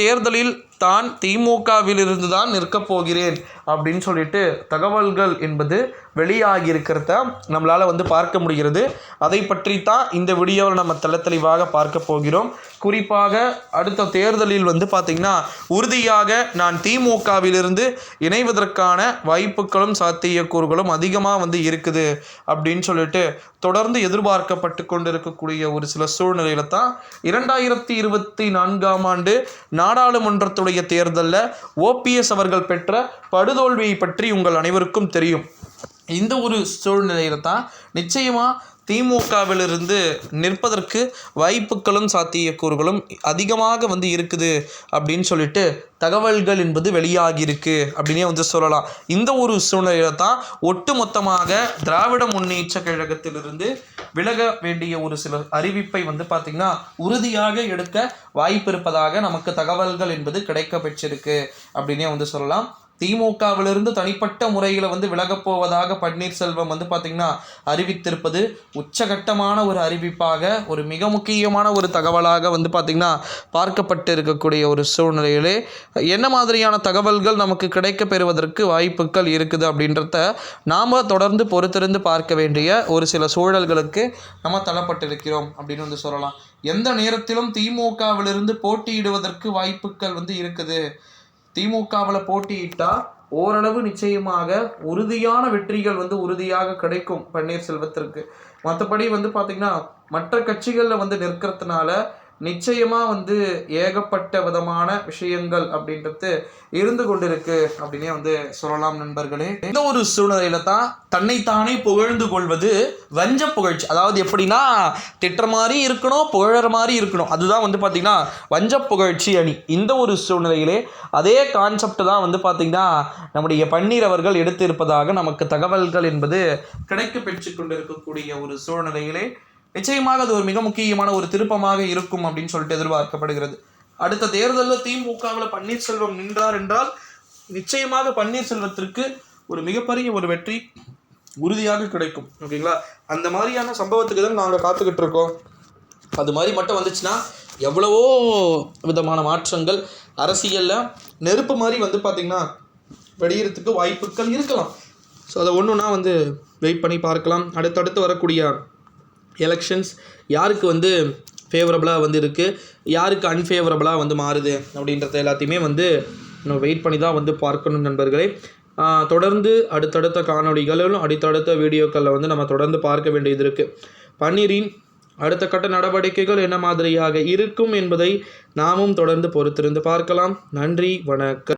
தேர்தலில் தான் திமுகவிலிருந்து தான் நிற்கப் போகிறேன் அப்படின்னு சொல்லிட்டு தகவல்கள் என்பது வெளியாகி இருக்கிறத நம்மளால் பார்க்க முடிகிறது. அதை பற்றி தான் இந்த வீடியோவில் நம்ம தெளிவாக பார்க்க போகிறோம். குறிப்பாக அடுத்த தேர்தலில் பார்த்திங்கன்னா உறுதியாக நான் திமுகவிலிருந்து இணைவதற்கான வாய்ப்புகளும் சாத்தியக்கூறுகளும் அதிகமாக இருக்குது அப்படின்னு சொல்லிட்டு தொடர்ந்து எதிர்பார்க்கப்பட்டு கொண்டிருக்கக்கூடிய ஒரு சில சூழ்நிலையில தான் 2024ஆம் ஆண்டு நாடாளுமன்றத்துடைய தேர்தலில் ஓபிஎஸ் அவர்கள் பெற்ற படுதோல்வியை பற்றி உங்கள் அனைவருக்கும் தெரியும். இந்த ஒரு சூழ்நிலையில தான் நிச்சயமாக திமுகவிலிருந்து நிற்பதற்கு வாய்ப்புகளும் சாத்தியக்கூறுகளும் அதிகமாக இருக்குது அப்படின்னு சொல்லிட்டு தகவல்கள் என்பது வெளியாகியிருக்கு அப்படின்னே சொல்லலாம். இந்த ஒரு சூழ்நிலையில தான் ஒட்டுமொத்தமாக திராவிட முன்னேற்ற கழகத்திலிருந்து விலக வேண்டிய ஒரு சில அறிவிப்பை பார்த்திங்கன்னா உறுதியாக எடுக்க வாய்ப்பு இருப்பதாக நமக்கு தகவல்கள் என்பது கிடைக்க பெற்றிருக்கு அப்படின்னே சொல்லலாம். திமுகவிலிருந்து தனிப்பட்ட முறையில் விலகப் போவதாக பன்னீர்செல்வம் பார்த்திங்கன்னா அறிவித்திருப்பது உச்சகட்டமான ஒரு அறிவிப்பாக ஒரு மிக முக்கியமான ஒரு தகவலாக பார்த்திங்கன்னா பார்க்கப்பட்டு இருக்கக்கூடிய ஒரு சூழ்நிலையிலே என்ன மாதிரியான தகவல்கள் நமக்கு கிடைக்க பெறுவதற்கு வாய்ப்புகள் இருக்குது அப்படின்றத நாம் தொடர்ந்து பொறுத்திருந்து பார்க்க வேண்டிய ஒரு சில சூழல்களுக்கு நம்ம தள்ளப்பட்டிருக்கிறோம் அப்படின்னு சொல்லலாம். எந்த நேரத்திலும் திமுகவிலிருந்து போட்டியிடுவதற்கு வாய்ப்புகள் இருக்குது. திமுகவில் போட்டியிட்டால் ஓரளவு நிச்சயமாக உறுதியான வெற்றிகள் உறுதியாக கிடைக்கும் பன்னீர்செல்வத்திற்கு. மற்றபடி பார்த்திங்கன்னா மற்ற கட்சிகளில் நிற்கிறதுனால நிச்சயமாக ஏகப்பட்ட விதமான விஷயங்கள் அப்படின்றது இருந்து கொண்டிருக்கு அப்படின்னே சொல்லலாம் நண்பர்களே. இந்த ஒரு சூழ்நிலையில தான் தன்னைத்தானே புகழ்ந்து கொள்வது வஞ்ச புகழ்ச்சி. அதாவது எப்படின்னா திட்டுற மாதிரி இருக்கணும், புகழற மாதிரி இருக்கணும். அதுதான் பார்த்திங்கன்னா வஞ்ச புகழ்ச்சி அணி. இந்த ஒரு சூழ்நிலையிலே அதே கான்செப்ட் தான் பார்த்திங்கன்னா நம்முடைய பன்னீர் அவர்கள் எடுத்து இருப்பதாக நமக்கு தகவல்கள் என்பது கிடைக்க பெற்று கொண்டிருக்கக்கூடிய ஒரு சூழ்நிலையிலே நிச்சயமாக அது ஒரு மிக முக்கியமான ஒரு திருப்பமாக இருக்கும் அப்படின்னு சொல்லிட்டு எதிர்பார்க்கப்படுகிறது. அடுத்த தேர்தலில் திமுகவில் பன்னீர்செல்வம் நின்றார் என்றால் நிச்சயமாக பன்னீர்செல்வத்திற்கு ஒரு மிகப்பெரிய ஒரு வெற்றி உறுதியாக கிடைக்கும். ஓகேங்களா? அந்த மாதிரியான சம்பவத்துக்கு தான் நாங்கள் காத்துக்கிட்டு இருக்கோம். அது மாதிரி மட்டும் வந்துச்சுன்னா எவ்வளவோ விதமான மாற்றங்கள் அரசியலில் நெருப்பு மாதிரி பார்த்திங்கன்னா வெடிக்கிறதுக்கு வாய்ப்புகள் இருக்கலாம். ஸோ அதை ஒன்றுனா வெயிட் பண்ணி பார்க்கலாம். அடுத்தடுத்து வரக்கூடிய எலெக்ஷன்ஸ் யாருக்கு ஃபேவரபுளாக இருக்குது, யாருக்கு அன்ஃபேவரபுளாக மாறுது அப்படின்றத எல்லாத்தையுமே நம்ம வெயிட் பண்ணி தான் பார்க்கணும் நண்பர்களே. தொடர்ந்து அடுத்தடுத்த காணொளிகளும் அடுத்தடுத்த வீடியோக்களில் நம்ம தொடர்ந்து பார்க்க வேண்டியது இருக்குது. பன்னீரின் அடுத்த கட்ட நடவடிக்கைகள் என்ன மாதிரியாக இருக்கும் என்பதை நாமும் தொடர்ந்து பொறுத்திருந்து பார்க்கலாம். நன்றி, வணக்கம்.